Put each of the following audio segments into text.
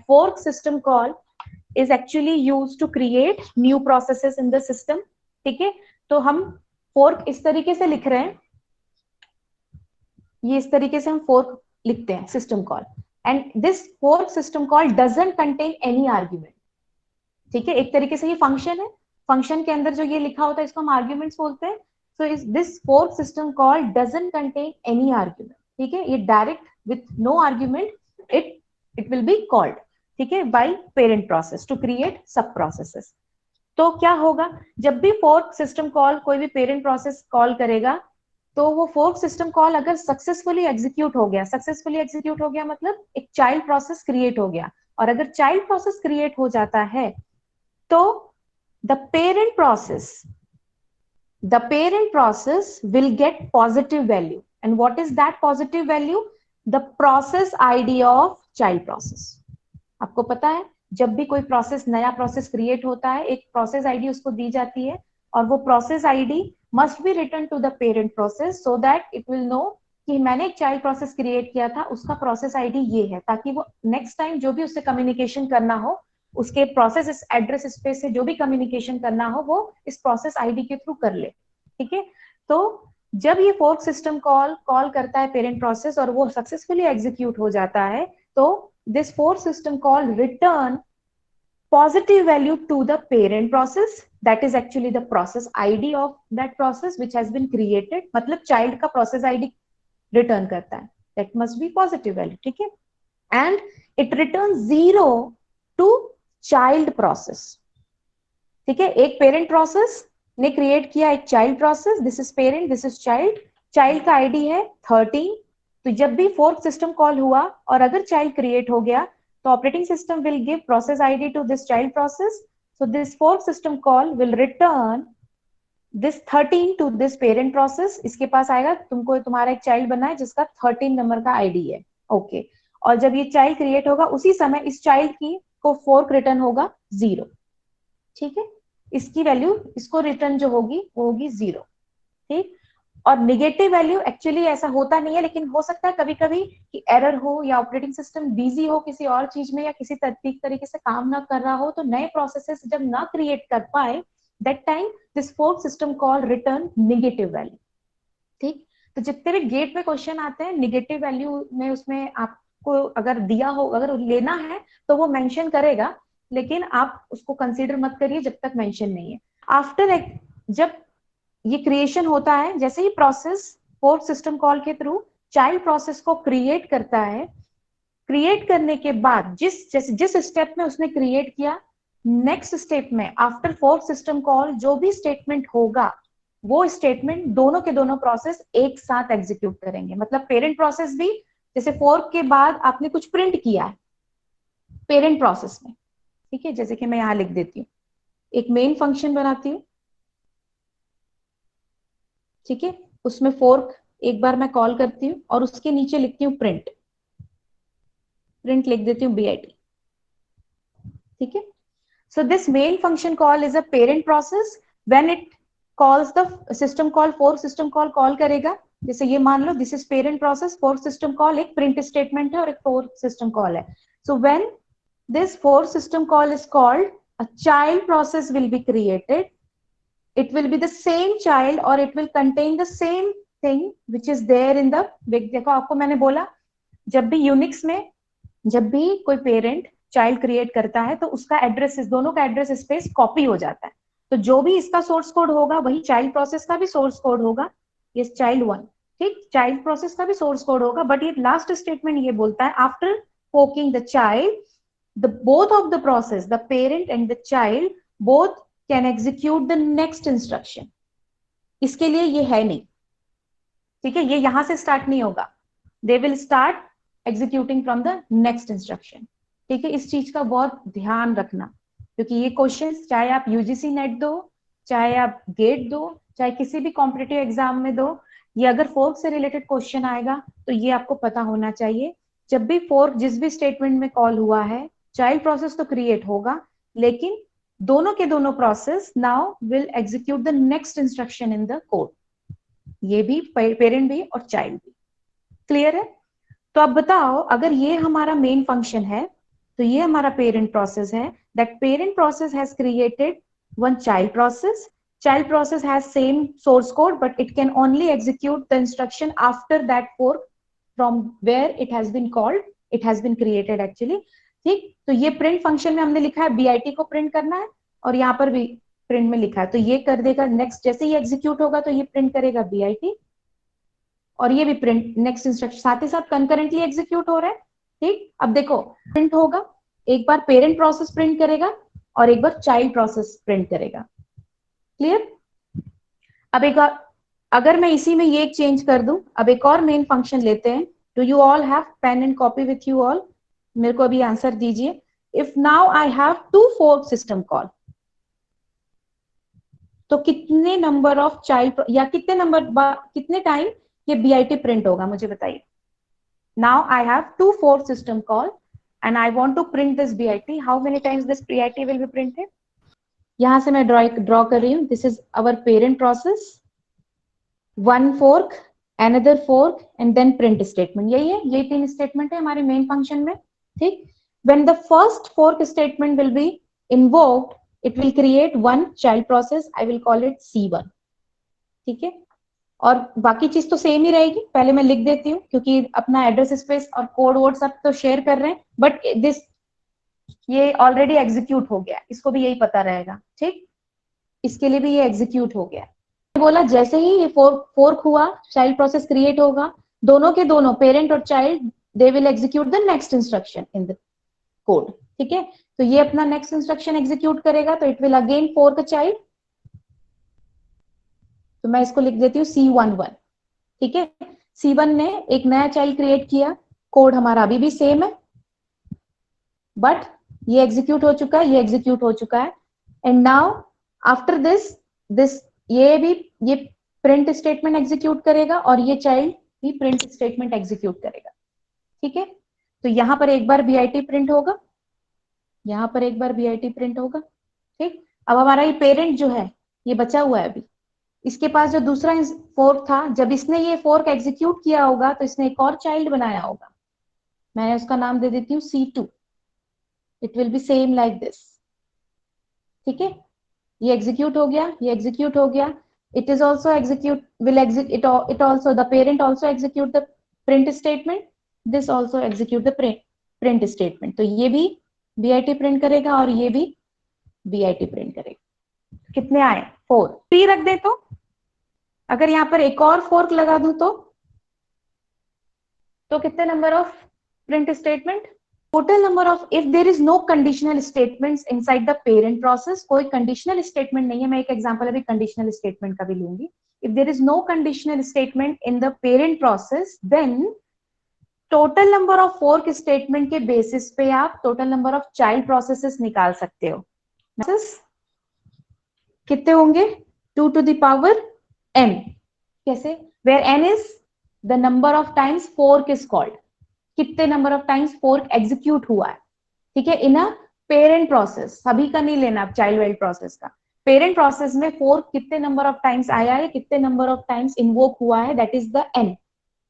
fork system call is actually used to create new processes in the system. ठीक है, तो हम fork इस तरीके से लिख रहे हैं, ये इस तरीके से हम fork लिखते हैं system call, and this fork system call doesn't contain any argument. ठीक है, एक तरीके से ये फंक्शन है, फंक्शन के अंदर जो ये लिखा होता है इसको हम आर्ग्यूमेंट्स बोलते हैं. सो इस this fork system call doesn't contain any argument. ठीक है, ये direct with no argument it will be called. ठीक है, by parent process to create subprocesses. तो क्या होगा, जब भी फोर्क सिस्टम कॉल कोई भी पेरेंट प्रोसेस कॉल करेगा, तो वो फोर्क सिस्टम कॉल अगर सक्सेसफुली एग्जीक्यूट हो गया मतलब एक चाइल्ड प्रोसेस क्रिएट हो गया, और अगर चाइल्ड प्रोसेस क्रिएट हो जाता है तो the parent process will get positive value. And what is that positive value? The process ID of child process. आपको पता है, जब भी कोई प्रोसेस, नया प्रोसेस क्रिएट होता है, एक प्रोसेस आईडी उसको दी जाती है, और वो process ID must be return to the parent process so that it will know कि मैंने एक चाइल्ड प्रोसेस क्रिएट किया था, उसका प्रोसेस आईडी ये है, ताकि वो नेक्स्ट टाइम जो भी उससे कम्युनिकेशन करना हो, उसके प्रोसेस एड्रेस स्पेस से जो भी कम्युनिकेशन करना हो वो इस प्रोसेस आईडी के थ्रू कर ले. ठीक है, तो जब ये फोर्क सिस्टम कॉल करता है पेरेंट प्रोसेस और वो सक्सेसफुली एग्जीक्यूट हो जाता है, तो this fork system call return positive value to the parent process, that is actually the process ID of that process which has been created. मतलब child का प्रोसेस आईडी रिटर्न करता है, that must be positive value. ठीक है, and it return 0 to child process. ठीक है, एक parent process ने क्रिएट किया एक child process, this is parent, this is child, child का आईडी है 13. तो जब भी फोर्क सिस्टम कॉल हुआ और अगर चाइल्ड क्रिएट हो गया, तो operating system will give process ID to this child process. So this fork system call will return this 13 to this parent process. इसके पास आएगा, तुमको तुम्हारा एक चाइल्ड बना है जिसका 13 नंबर का आईडी है. ओके, और जब ये चाइल्ड क्रिएट होगा उसी समय इस चाइल्ड की को फोर्क रिटर्न होगा 0. ठीक है, इसकी वैल्यू, इसको रिटर्न जो होगी वो होगी 0. ठीक, और निगेटिव वैल्यू एक्चुअली ऐसा होता नहीं है, लेकिन हो सकता है कभी कभी कि एरर हो या ऑपरेटिंग सिस्टम बिजी हो किसी और चीज में या किसी तरीके से काम ना कर रहा हो, तो नए प्रोसेसेस जब ना क्रिएट कर पाए, that time this fork system call return negative value. ठीक, तो जितने भी गेट में क्वेश्चन आते हैं निगेटिव वैल्यू में, उसमें आपको अगर दिया हो, अगर लेना है तो वो मेंशन करेगा, लेकिन आप उसको कंसीडर मत करिए जब तक मेंशन नहीं है. आफ्टर जब ये क्रिएशन होता है, जैसे ही प्रोसेस फोर्क सिस्टम कॉल के थ्रू चाइल्ड प्रोसेस को क्रिएट करता है, क्रिएट करने के बाद जिस स्टेप में उसने क्रिएट किया, नेक्स्ट स्टेप में आफ्टर फोर्क सिस्टम कॉल जो भी स्टेटमेंट होगा, वो स्टेटमेंट दोनों के दोनों प्रोसेस एक साथ एग्जीक्यूट करेंगे. मतलब पेरेंट प्रोसेस भी, जैसे फोर्क के बाद आपने कुछ प्रिंट किया है पेरेंट प्रोसेस में, ठीक है, जैसे कि मैं यहां लिख देती हूँ, एक मेन फंक्शन बनाती हूँ. ठीक है, उसमें फोर्क एक बार मैं कॉल करती हूँ और उसके नीचे लिखती हूँ प्रिंट लिख देती हूँ BIT. ठीक है, so this main function call is a parent process. When it calls the system call, fork system call करेगा, जैसे ये मान लो this is parent process, fork system call एक प्रिंट स्टेटमेंट है और एक फोर्क सिस्टम कॉल है. So when this fourth system call is called, a child process will be created. It will be the same child or it will contain the same thing which is there in the big. देखो आपको मैंने बोला, जब भी Unix में जब भी कोई पेरेंट चाइल्ड क्रिएट करता है तो उसका एड्रेस, दोनों का एड्रेस स्पेस कॉपी हो जाता है. तो जो भी इसका सोर्स कोड होगा वही चाइल्ड प्रोसेस का भी सोर्स कोड होगा. ये चाइल्ड 1, ठीक, चाइल्ड प्रोसेस का भी सोर्स कोड होगा. बट ये लास्ट स्टेटमेंट ये बोलता है, after poking the child, the both of the process, the parent and the child, both can execute the next instruction. इसके लिए ये है नहीं, ठीक है, ये यहां से स्टार्ट नहीं होगा. they will start executing from the next instruction. ठीक है, इस चीज का बहुत ध्यान रखना, क्योंकि ये क्वेश्चन चाहे आप UGC नेट दो, चाहे आप गेट दो, चाहे किसी भी कॉम्पिटिटिव एग्जाम में दो, ये अगर फोर्क से रिलेटेड क्वेश्चन आएगा तो ये आपको पता होना चाहिए. जब भी फोर्क जिस भी स्टेटमेंट में कॉल हुआ है, चाइल्ड प्रोसेस तो क्रिएट होगा, लेकिन दोनों के दोनों process now will execute the next instruction in the code. ये भी पेरेंट भी और चाइल्ड भी. क्लियर है? तो अब बताओ, अगर ये हमारा मेन फंक्शन है तो ये हमारा पेरेंट प्रोसेस है. That parent process has created one child process. Child process has same source code, but it can only execute the instruction after that fork from where it has been called, it has been created actually. ठीक. तो ये print function में हमने लिखा है BIT को print करना है, और यहाँ पर भी प्रिंट में लिखा है, तो ये कर देगा नेक्स्ट, जैसे ये एग्जीक्यूट होगा तो ये प्रिंट करेगा बीआईटी, और ये भी प्रिंट नेक्स्ट इंस्ट्रक्शन साथ ही साथ कंकरेंटली एग्जीक्यूट हो रहा है. ठीक. अब देखो प्रिंट होगा, एक बार पेरेंट प्रोसेस प्रिंट करेगा और एक बार चाइल्ड प्रोसेस प्रिंट करेगा. क्लियर. अब एक और, अगर मैं इसी में ये एक चेंज कर दूं, अब एक और मेन फंक्शन लेते हैं. Do you all have pen and copy with you all? मेरे को अभी आंसर दीजिए. If now I have 2 fork system call, तो कितने नंबर ऑफ चाइल्ड या कितने टाइम ये बीआईटी प्रिंट होगा, मुझे बताइए. Now I have 2 fork system call and I want to print this BIT. How many times this BIT will be printed? यहां से मैं ड्रॉ कर रही हूं. This is our parent process. One fork, another fork, and then print statement. यही है, यही 3 statement है हमारे मेन फंक्शन में. ठीक. When the first fork statement will be invoked, it will create one child process. I will call it C1. ठीक है. और बाकी चीज तो सेम ही रहेगी. पहले मैं लिख देती हूँ क्योंकि अपना एड्रेस स्पेस और कोड वर्ड सब तो शेयर कर रहे हैं, बट दिस ये ऑलरेडी एग्जीक्यूट हो गया, इसको भी यही पता रहेगा. ठीक. इसके लिए भी ये एग्जीक्यूट हो गया. बोला जैसे ही ये फोर्क हुआ, चाइल्ड प्रोसेस क्रिएट होगा, दोनों के दोनों पेरेंट और child they will execute the next instruction in the code. ठीक है. तो ये अपना नेक्स्ट इंस्ट्रक्शन एग्जीक्यूट करेगा, तो it will again fork a child. तो मैं इसको लिख देती हूँ C11. ठीक है. C1 ने एक नया चाइल्ड क्रिएट किया. कोड हमारा अभी भी सेम है, बट ये एग्जीक्यूट हो चुका है, ये एग्जीक्यूट हो चुका है. एंड नाउ आफ्टर दिस ये प्रिंट स्टेटमेंट एग्जीक्यूट करेगा और ये चाइल्ड भी प्रिंट स्टेटमेंट एग्जीक्यूट करेगा. ठीक है. तो यहां पर एक बार बीआईटी प्रिंट होगा, यहां पर एक बार बीआईटी प्रिंट होगा. ठीक. अब हमारा ये पेरेंट जो है ये बचा हुआ है अभी, इसके पास जो दूसरा फोर्क था, जब इसने ये फोर्क एग्जीक्यूट किया होगा तो इसने एक और चाइल्ड बनाया होगा. मैं उसका नाम दे देती हूँ C2. It will B same like this. ठीक है. ये एग्जीक्यूट हो गया, ये एग्जीक्यूट हो गया. It is also execute will execute it also the parent also execute the print statement. This also execute the print statement. तो ये भी बीआईटी प्रिंट करेगा और ये भी बीआईटी प्रिंट करेगा. कितने आए? 4. 3 रख दे. तो अगर यहां पर एक और फोर्क लगा दूं तो कितने number of print statement? Total number of, if there is no conditional statements inside the parent process, कोई कंडीशनल स्टेटमेंट नहीं है. मैं एक एग्जांपल अभी कंडीशनल स्टेटमेंट का भी लूंगी. If there is no conditional statement in the parent process, then total number of fork statement के बेसिस पे आप total number of child processes निकाल सकते हो. कितने होंगे? 2 to the power n. कैसे? where n is the number of times fork is called. कितने number of times fork execute हुआ है. ठीक है. इन अ पेरेंट प्रोसेस, सभी का नहीं लेना आप, चाइल्ड वाइल्ड प्रोसेस का. पेरेंट प्रोसेस में फोर्क कितने नंबर ऑफ टाइम्स आया है, कितने नंबर ऑफ टाइम्स इन्वोक हुआ है, दैट इज द n,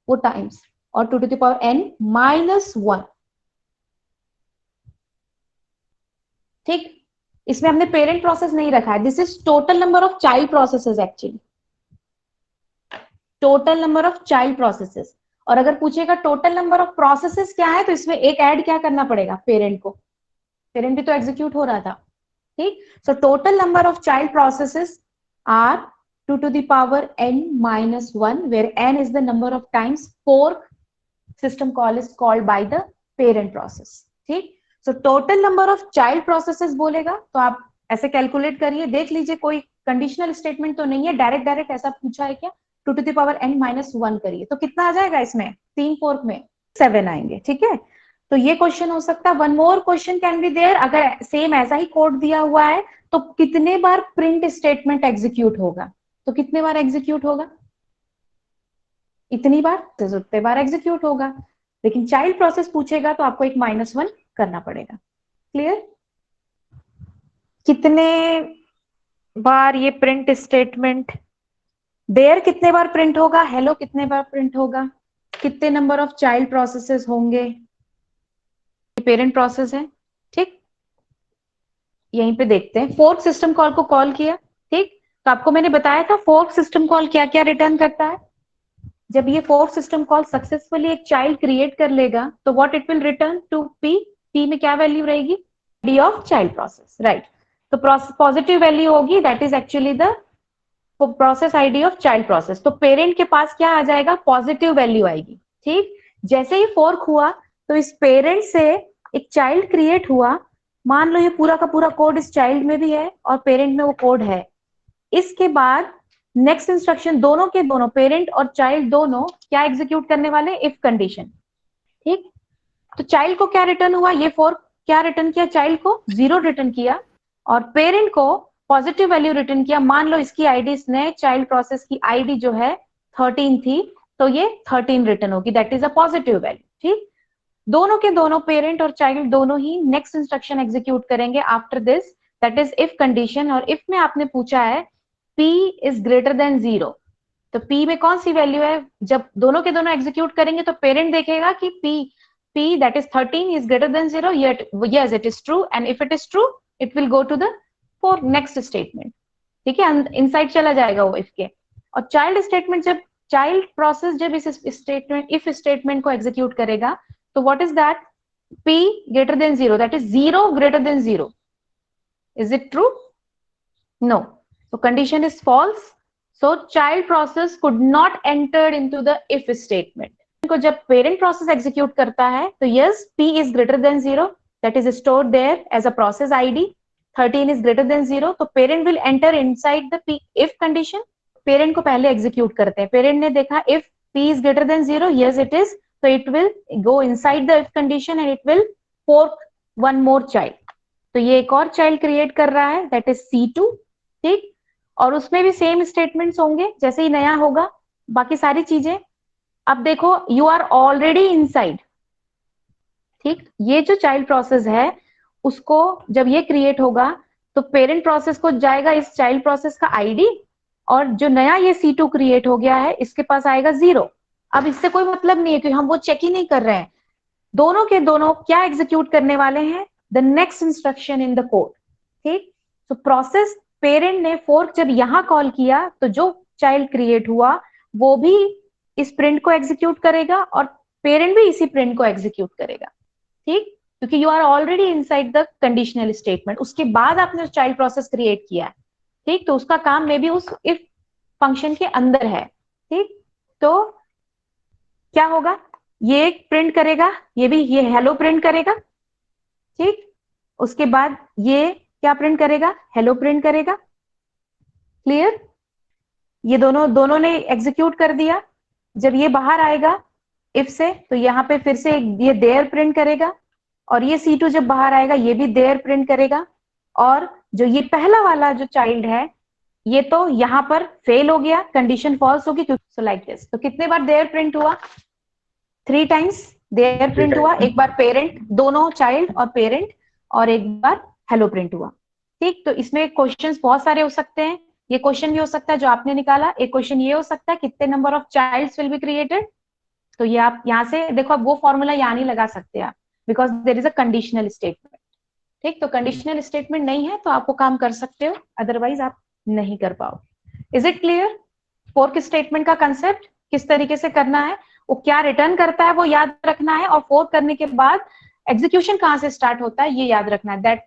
वो टाइम्स. और 2 to the power n -1. ठीक. इसमें हमने पेरेंट प्रोसेस नहीं रखा है. This is total number of child processes actually, total number of child processes. और अगर पूछेगा टोटल नंबर ऑफ प्रोसेसेस क्या है, तो इसमें एक ऐड क्या करना पड़ेगा? पेरेंट को. पेरेंट भी तो एग्जीक्यूट हो रहा था. ठीक. So total number of child processes are 2 to the power n -1, where n is the number of times fork system call is called by the parent process. ठीक. So total number of child processes बोलेगा तो आप ऐसे calculate करिए, देख लीजिए कोई conditional statement तो नहीं है. डायरेक्ट ऐसा पूछा है क्या? 2 to the power n -1 करिए तो कितना आ जाएगा इसमें? 3 फोर्क में 7 आएंगे. ठीक है. तो ये क्वेश्चन हो सकता है. One more question can be there. अगर सेम ऐसा ही कोड दिया हुआ है तो कितने बार प्रिंट स्टेटमेंट एग्जीक्यूट होगा? तो कितने बार एग्जीक्यूट होगा? इतनी बार, तो उतने बार एग्जीक्यूट होगा. लेकिन चाइल्ड प्रोसेस पूछेगा तो आपको एक -1 करना पड़ेगा. क्लियर? कितने बार ये प्रिंट स्टेटमेंट देयर कितने बार प्रिंट होगा? हेलो कितने बार प्रिंट होगा? कितने नंबर ऑफ चाइल्ड प्रोसेसेस होंगे? पेरेंट प्रोसेस है ठीक, यहीं पे देखते हैं, फोर्क सिस्टम कॉल को कॉल किया। ठीक, तो आपको मैंने बताया था फोर्क सिस्टम कॉल क्या क्या रिटर्न करता है। जब ये फोर्क सिस्टम कॉल सक्सेसफुली एक चाइल्ड क्रिएट कर लेगा तो what it will return to P, P में क्या वैल्यू रहेगी, D of child process, right. तो पॉजिटिव वैल्यू होगी, that is actually the process ID of child process. तो पेरेंट के पास क्या आ जाएगा, पॉजिटिव वैल्यू आएगी। ठीक, जैसे ही फोर्क हुआ तो इस पेरेंट से एक चाइल्ड क्रिएट हुआ, मान लो ये पूरा का पूरा कोड इस चाइल्ड में भी है और पेरेंट में वो कोड है। इसके बाद नेक्स्ट इंस्ट्रक्शन दोनों के दोनों, पेरेंट और चाइल्ड दोनों क्या एग्जीक्यूट करने वाले, इफ कंडीशन। ठीक, तो चाइल्ड को क्या रिटर्न हुआ, ये फोर्क क्या रिटर्न किया, चाइल्ड को 0 रिटर्न किया और पेरेंट को पॉजिटिव वैल्यू रिटर्न किया। मान लो इसकी आईडी, इसने चाइल्ड प्रोसेस की आईडी जो है 13 थी, तो ये 13 रिटर्न होगी, that is a positive value. ठीक, दोनों के दोनों, पेरेंट और चाइल्ड दोनों ही नेक्स्ट इंस्ट्रक्शन एग्जीक्यूट करेंगे after this, that is if condition. और इफ में आपने पूछा है p इज ग्रेटर देन 0, तो p में कौन सी वैल्यू है, जब दोनों के दोनों एग्जीक्यूट करेंगे तो पेरेंट देखेगा कि p that is 13 is greater than 0, yet yes it is true, and if it is true it will go to the for next statement। ठीक है, इनसाइड चला जाएगा वो if के। और चाइल्ड स्टेटमेंट, जब चाइल्ड प्रोसेस जब इस स्टेटमेंट इफ स्टेटमेंट को एग्जीक्यूट करेगा तो what is that, p greater than 0, that is 0 greater than 0, is it true, no, so condition is false, so child process could not enter into the if statement। को जब parent process execute करता है तो yes p is greater than 0, that is stored there as a process ID, 13 is greater than 0, तो parent will enter inside the p if condition. Parent को पहले execute करते हैं, पेरेंट ने देखा if p is greater than 0, yes it is, so it will go inside the if condition and it will fork one more child। तो ये एक और चाइल्ड क्रिएट कर रहा है, दैट इज C2। ठीक, और उसमें भी सेम स्टेटमेंट्स होंगे जैसे ही नया होगा, बाकी सारी चीजें। अब देखो यू आर ऑलरेडी इनसाइड। ठीक, ये जो चाइल्ड प्रोसेस है उसको जब ये क्रिएट होगा तो पेरेंट प्रोसेस को जाएगा इस चाइल्ड प्रोसेस का आईडी, और जो नया ये C2 क्रिएट हो गया है इसके पास आएगा 0। अब इससे कोई मतलब नहीं है क्योंकि हम वो चेक ही नहीं कर रहे हैं, दोनों के दोनों क्या एग्जीक्यूट करने वाले हैं, the next instruction in the code. ठीक, तो प्रोसेस पेरेंट ने फोर्क जब यहां कॉल किया तो जो चाइल्ड क्रिएट हुआ वो भी इस प्रिंट को एग्जीक्यूट करेगा और पेरेंट भी इसी प्रिंट को एग्जीक्यूट करेगा। ठीक, क्योंकि you are already inside the conditional statement, उसके बाद आपने चाइल्ड प्रोसेस क्रिएट किया है। ठीक, तो उसका काम में भी उस इफ फंक्शन के अंदर है। ठीक, तो क्या होगा, ये प्रिंट करेगा, ये भी ये हेलो प्रिंट करेगा। ठीक, उसके बाद ये क्या प्रिंट करेगा, हेलो प्रिंट करेगा। क्लियर, ये दोनों ने एग्जीक्यूट कर दिया। जब ये बाहर आएगा इफ से तो यहाँ पे फिर से ये देयर प्रिंट करेगा, और ये C2 जब बाहर आएगा ये भी देयर प्रिंट करेगा। और जो ये पहला वाला जो चाइल्ड है ये तो यहाँ पर फेल हो गया, कंडीशन फॉल्स होगी क्योंकि लाइक दिस। तो कितने बार देयर प्रिंट हुआ, 3 टाइम्स देयर प्रिंट हुआ, एक बार पेरेंट, दोनों चाइल्ड और पेरेंट, और एक बार हेलो प्रिंट हुआ। ठीक, तो इसमें क्वेश्चंस बहुत सारे हो सकते हैं, ये क्वेश्चन भी हो सकता है जो आपने निकाला, एक क्वेश्चन ये हो सकता है कितने number of childs will be created. तो ये आप यहाँ से देखो, अब वो फॉर्मूला यहाँ नहीं लगा सकते आप, because there is a conditional statement. ठीक, तो कंडीशनल स्टेटमेंट नहीं है तो आप वो काम कर सकते हो, अदरवाइज आप नहीं कर पाओगे। Is it clear, fork statement का कंसेप्ट किस तरीके से करना है, वो क्या रिटर्न करता है वो याद रखना है, और फोर्क करने के बाद एग्जीक्यूशन कहाँ से स्टार्ट होता है ये याद रखना है। दैट